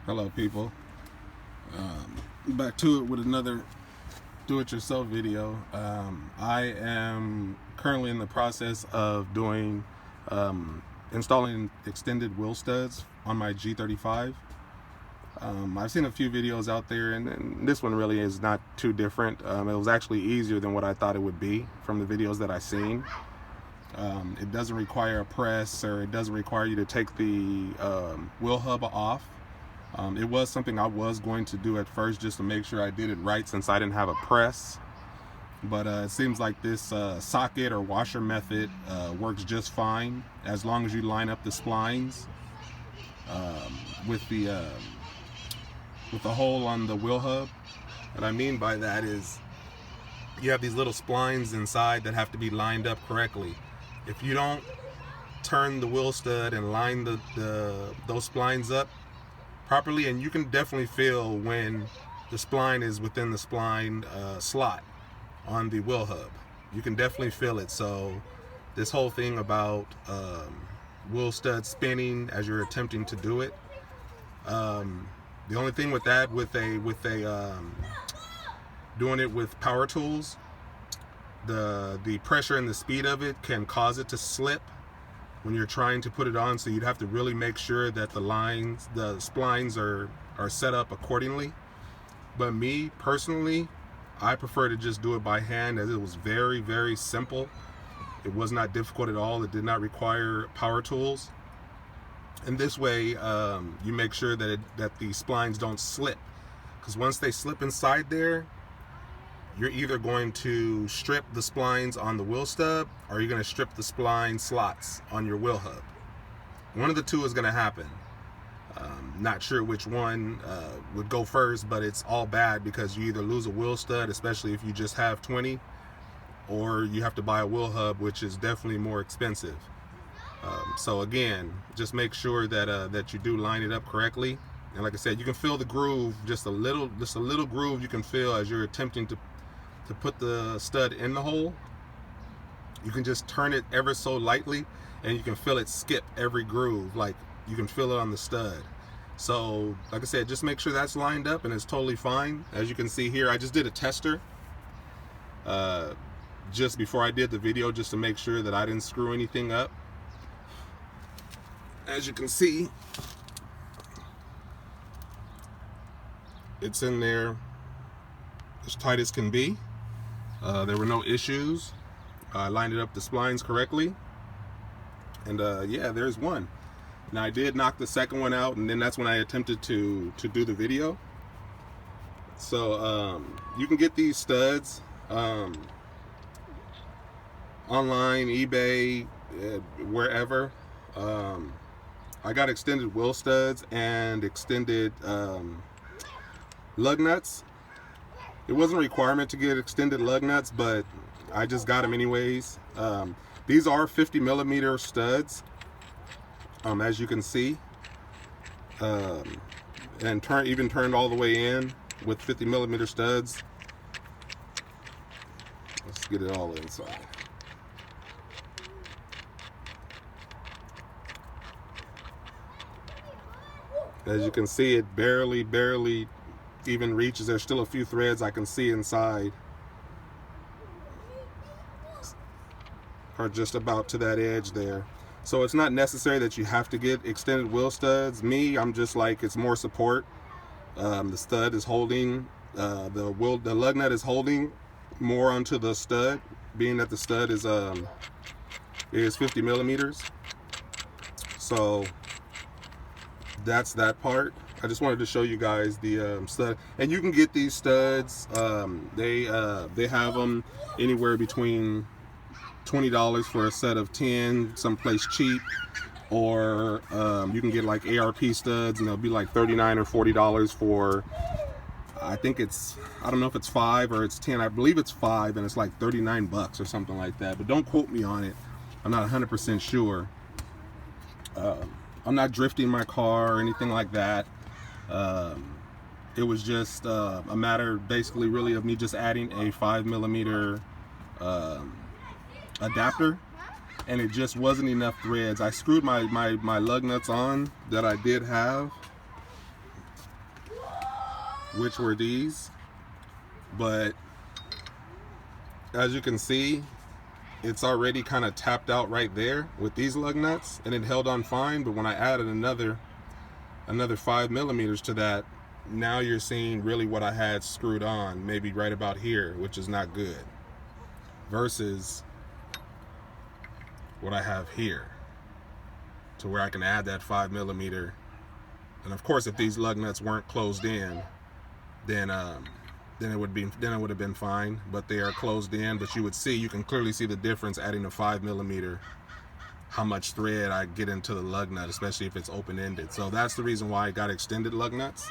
Hello people, back to it with another do-it-yourself video. I am currently in the process of doing installing extended wheel studs on my G35. I've seen a few videos out there, and this one really is not too different. It was actually easier than what I thought it would be from the videos that I've seen. It doesn't require a press, or it doesn't require you to take the wheel hub off. It was something I was going to do at first just to make sure I did it right, since I didn't have a press. But it seems like this socket or washer method works just fine as long as you line up the splines with the hole on the wheel hub. What I mean by that is you have these little splines inside that have to be lined up correctly. If you don't turn the wheel stud and line those splines up properly, and you can definitely feel when the spline is within the spline slot on the wheel hub. You can definitely feel it. So this whole thing about wheel stud spinning as you're attempting to do it, the only thing with that, doing it with power tools, the pressure and the speed of it can cause it to slip when you're trying to put it on. So you'd have to really make sure that the splines are set up accordingly. But me personally, I prefer to just do it by hand, as it was very, very simple. It was not difficult at all. It did not require power tools. And this way, you make sure that the splines don't slip, because once they slip inside there, you're either going to strip the splines on the wheel stub, or you're going to strip the spline slots on your wheel hub. One of the two is going to happen. Not sure which one would go first, but it's all bad, because you either lose a wheel stud, especially if you just have 20, or you have to buy a wheel hub, which is definitely more expensive. So again, just make sure that you do line it up correctly. And like I said, you can feel the groove, just a little groove you can feel as you're attempting to put the stud in the hole. You can just turn it ever so lightly, and you can feel it skip every groove. Like, you can feel it on the stud. So like I said, just make sure that's lined up, and it's totally fine. As you can see here, I just did a tester just before I did the video, just to make sure that I didn't screw anything up. As you can see, it's in there as tight as can be. There were no issues. I lined it up the splines correctly, and yeah, there's one. Now I did knock the second one out, and then that's when I attempted to do the video. So you can get these studs online, eBay, wherever. I got extended wheel studs and extended lug nuts. It wasn't a requirement to get extended lug nuts, but I just got them anyways. These are 50mm studs, as you can see, and even turned all the way in with 50mm studs. Let's get it all inside. As you can see, it barely even reaches. There's still a few threads I can see inside, or just about to that edge there. So it's not necessary that you have to get extended wheel studs. Me, I'm just like, it's more support. The stud is holding, the lug nut is holding more onto the stud, being that the stud is 50mm. So that's that part. I just wanted to show you guys the stud, and you can get these studs. They have them anywhere between $20 for a set of 10, someplace cheap, or you can get like ARP studs, and they'll be like $39 or $40 for, I think it's, I don't know if it's 5 or it's 10. I believe it's 5, and it's like 39 bucks or something like that. But don't quote me on it. I'm not 100% sure. I'm not drifting my car or anything like that. It was just a matter, basically, really, of me just adding a 5mm adapter, and it just wasn't enough threads. I screwed my lug nuts on that I did have, which were these, but as you can see, it's already kind of tapped out right there with these lug nuts, and it held on fine. But when I added another 5 millimeters to that, now you're seeing really what I had screwed on, maybe right about here, which is not good, versus what I have here, to where I can add that 5 millimeter. And of course, if these lug nuts weren't closed in, then it would have been fine. But they are closed in. But you can clearly see the difference adding a 5 millimeter, how much thread I get into the lug nut, especially if it's open-ended. So that's the reason why I got extended lug nuts.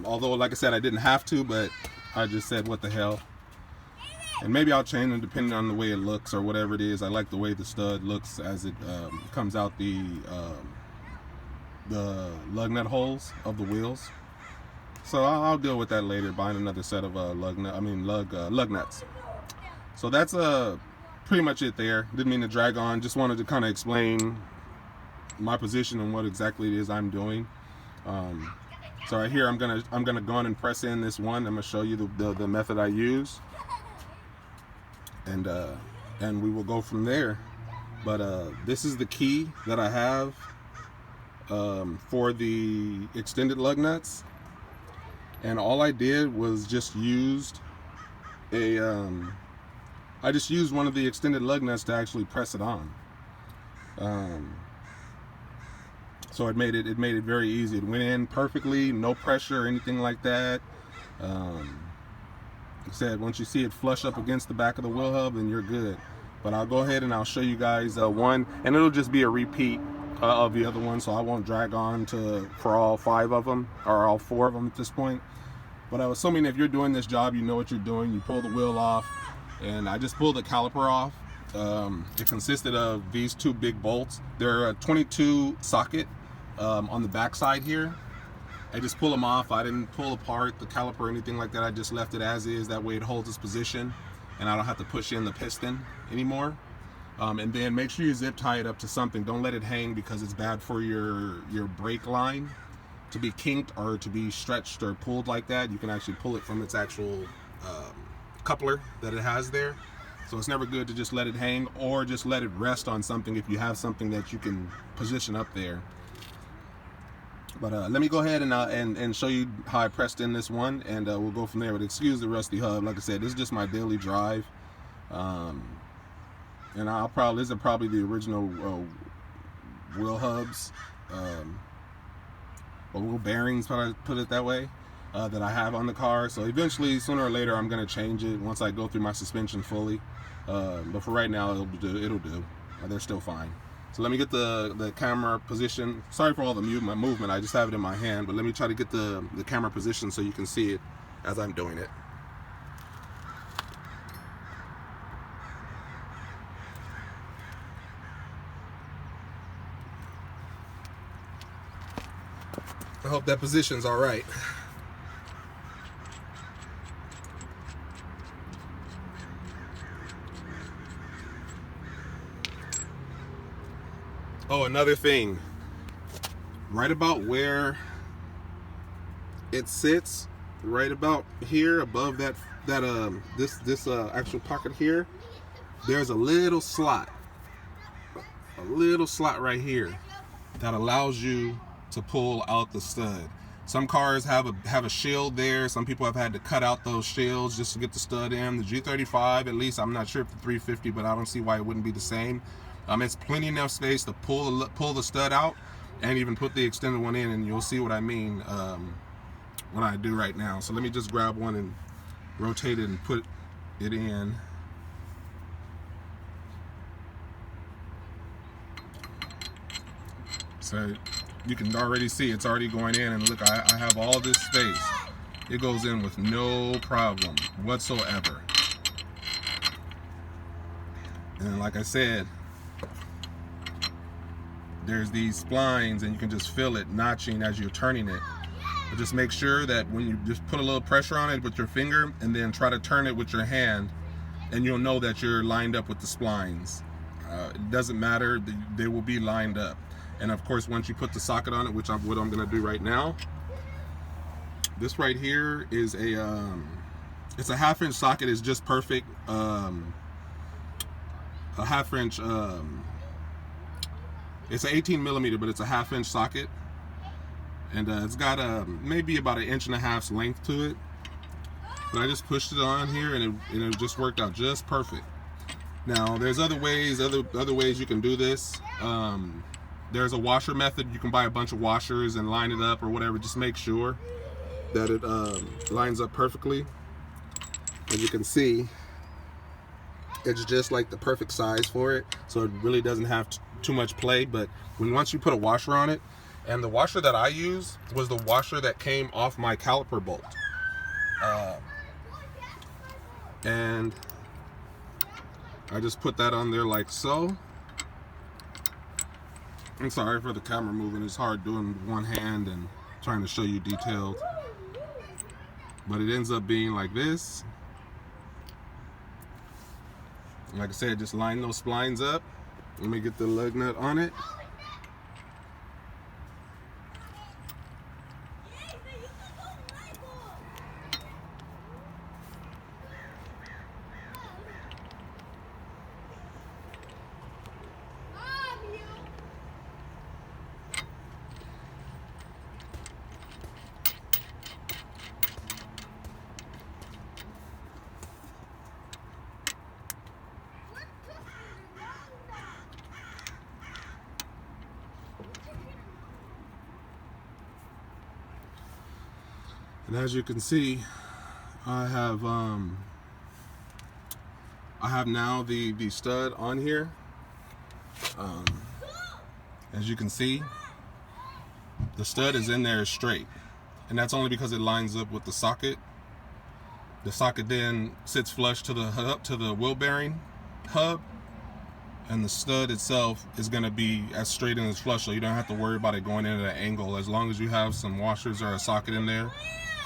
Although, like I said, I didn't have to, but I just said, what the hell. And maybe I'll change them depending on the way it looks or whatever it is. I like the way the stud looks as it comes out the lug nut holes of the wheels. So I'll deal with that later, buying another set of lug nuts. So that's pretty much it there. Didn't mean to drag on. Just wanted to kind of explain my position and what exactly it is I'm doing. So right here, I'm gonna go on and press in this one. I'm gonna show you the method I use, and we will go from there. But this is the key that I have for the extended lug nuts, and all I did was just used I just used one of the extended lug nuts to actually press it on. So it made it very easy. It went in perfectly, no pressure or anything like that. Like I said, once you see it flush up against the back of the wheel hub, then you're good. But I'll go ahead and I'll show you guys one, and it'll just be a repeat of the other one, so I won't drag on for all 5 of them, or all 4 of them at this point. But I was assuming if you're doing this job, you know what you're doing. You pull the wheel off, and I just pulled the caliper off. It consisted of these 2 big bolts. They're a 22 socket on the back side here. I just pull them off. I didn't pull apart the caliper or anything like that. I just left it as is. That way it holds its position, and I don't have to push in the piston anymore. And then make sure you zip tie it up to something. Don't let it hang, because it's bad for your brake line to be kinked or to be stretched or pulled like that. You can actually pull it from its actual coupler that it has there. So it's never good to just let it hang, or just let it rest on something if you have something that you can position up there. But let me go ahead and show you how I pressed in this one, and we'll go from there. But excuse the rusty hub. Like I said, this is just my daily drive. And these are probably the original wheel hubs, or wheel bearings, if I put it that way, that I have on the car. So eventually, sooner or later, I'm going to change it once I go through my suspension fully. But for right now, it'll do. They're still fine. So let me get the camera position. Sorry for all the movement. I just have it in my hand. But let me try to get the camera position so you can see it as I'm doing it. I hope that position's all right. Oh, another thing, right about where it sits, right about here above this actual pocket here, there's a little slot right here that allows you to pull out the stud. Some cars have a shield there. Some people have had to cut out those shields just to get the stud in. The G35, at least, I'm not sure if the 350, but I don't see why it wouldn't be the same. It's plenty enough space to pull the stud out and even put the extended one in, and you'll see what I mean when I do right now. So let me just grab one and rotate it and put it in. So you can already see it's already going in, and look, I have all this space. It goes in with no problem whatsoever. And like I said, there's these splines, and you can just feel it notching as you're turning it. But just make sure that when you just put a little pressure on it with your finger, and then try to turn it with your hand, and you'll know that you're lined up with the splines. It doesn't matter, they will be lined up. And of course, once you put the socket on it, which what I'm going to do right now, This right here is it's a 1/2 inch socket. It's just perfect. A 1/2 inch. It's an 18 millimeter, but it's a 1/2 inch socket, and it's got maybe about 1.5 inches length to it. But I just pushed it on here, and it just worked out just perfect. Now there's other ways you can do this. There's a washer method. You can buy a bunch of washers and line it up or whatever. Just make sure that it lines up perfectly. As you can see, it's just like the perfect size for it, so it really doesn't have too much play. But once you put a washer on it, and the washer that I used was the washer that came off my caliper bolt, and I just put that on there like so. I'm sorry for the camera moving. It's hard doing one hand and trying to show you detailed, but it ends up being like this. Like I said, just line those splines up. Let me get the lug nut on it. And as you can see, I have now the stud on here. As you can see, the stud is in there straight, and that's only because it lines up with the socket. The socket then sits flush to the wheel bearing hub, and the stud itself is going to be as straight and as flush, so you don't have to worry about it going in at an angle. As long as you have some washers or a socket in there,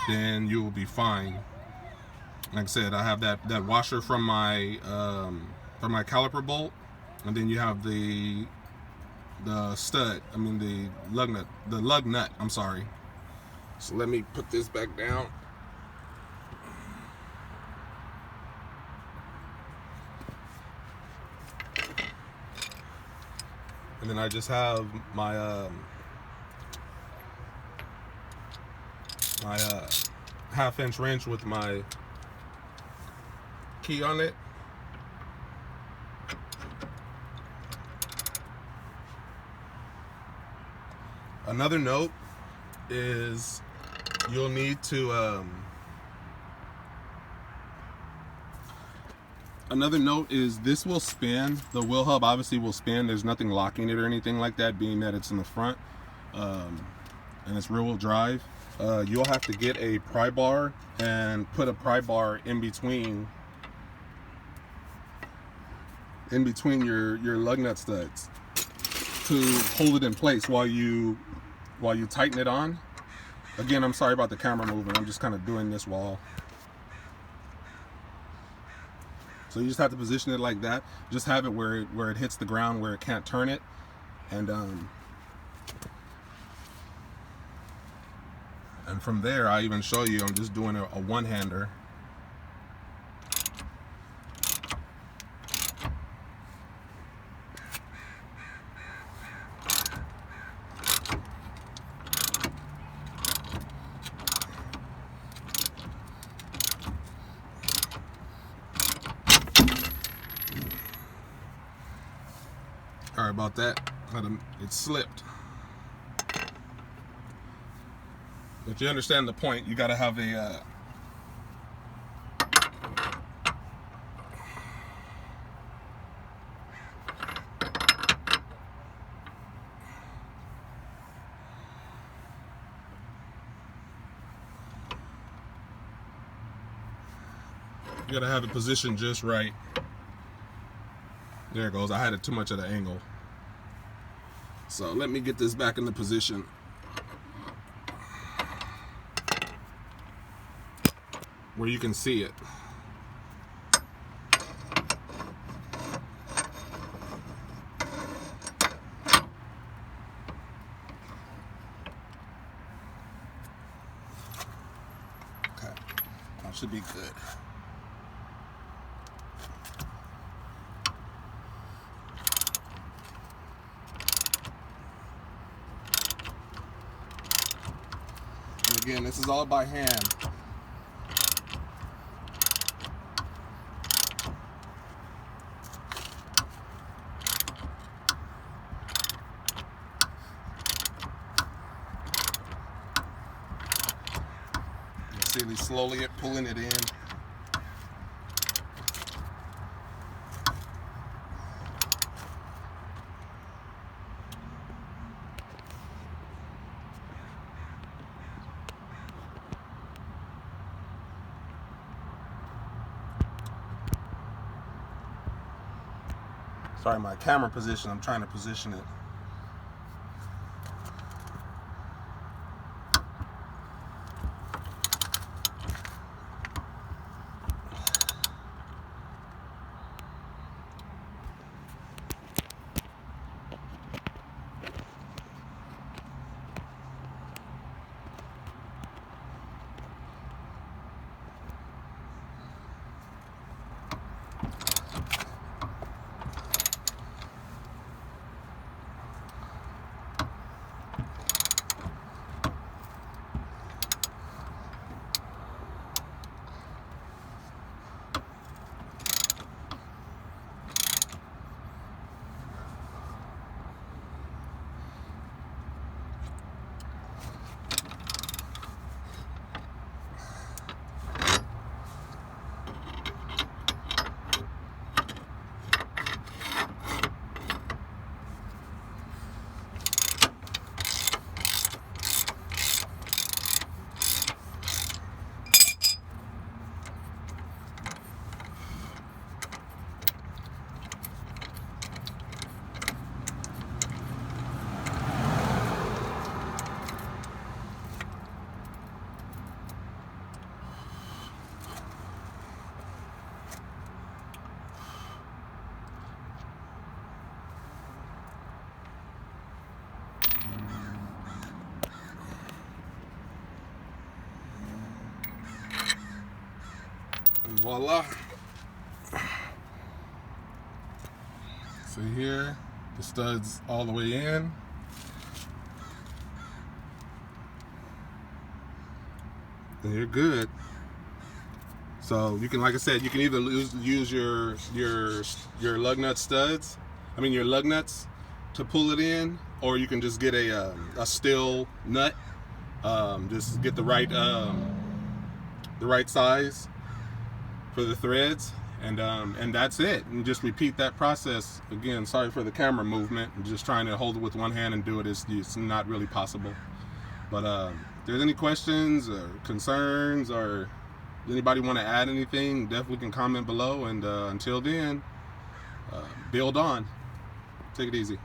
then you will be fine. Like I said, I have that washer from my caliper bolt, and then you have the stud. I mean the lug nut. I'm sorry. So let me put this back down. And then I just have my 1/2 inch wrench with my key on it. Another note is you'll need to this will spin. The wheel hub obviously will spin. There's nothing locking it or anything like that, being that it's in the front, and it's rear-wheel drive. You'll have to get a pry bar and put a pry bar in between your lug nut studs to hold it in place while you tighten it on. Again, I'm sorry about the camera moving. I'm just kind of doing this while. So you just have to position it like that. Just have it where it hits the ground, where it can't turn it, and from there, I even show you. I'm just doing a one-hander. Sorry about that. It slipped. But you understand the point. You got to have a you got to have it positioned just right. There it goes. I had it too much at an angle. So let me get this back in the position. Where you can see it. should be good. And again, this is all by hand. See me slowly pulling it in. Sorry, my camera position, I'm trying to position it. And voila. So here, the studs all the way in. And you're good. So you can, like I said, you can either use your lug nut studs, your lug nuts to pull it in, or you can just get a steel nut. Just get the right size for the threads, and that's it. And just repeat that process again. Sorry for the camera movement. I'm just trying to hold it with one hand and do it. It's not really possible. But if there's any questions or concerns, or anybody want to add anything, definitely can comment below. And until then, build on. Take it easy.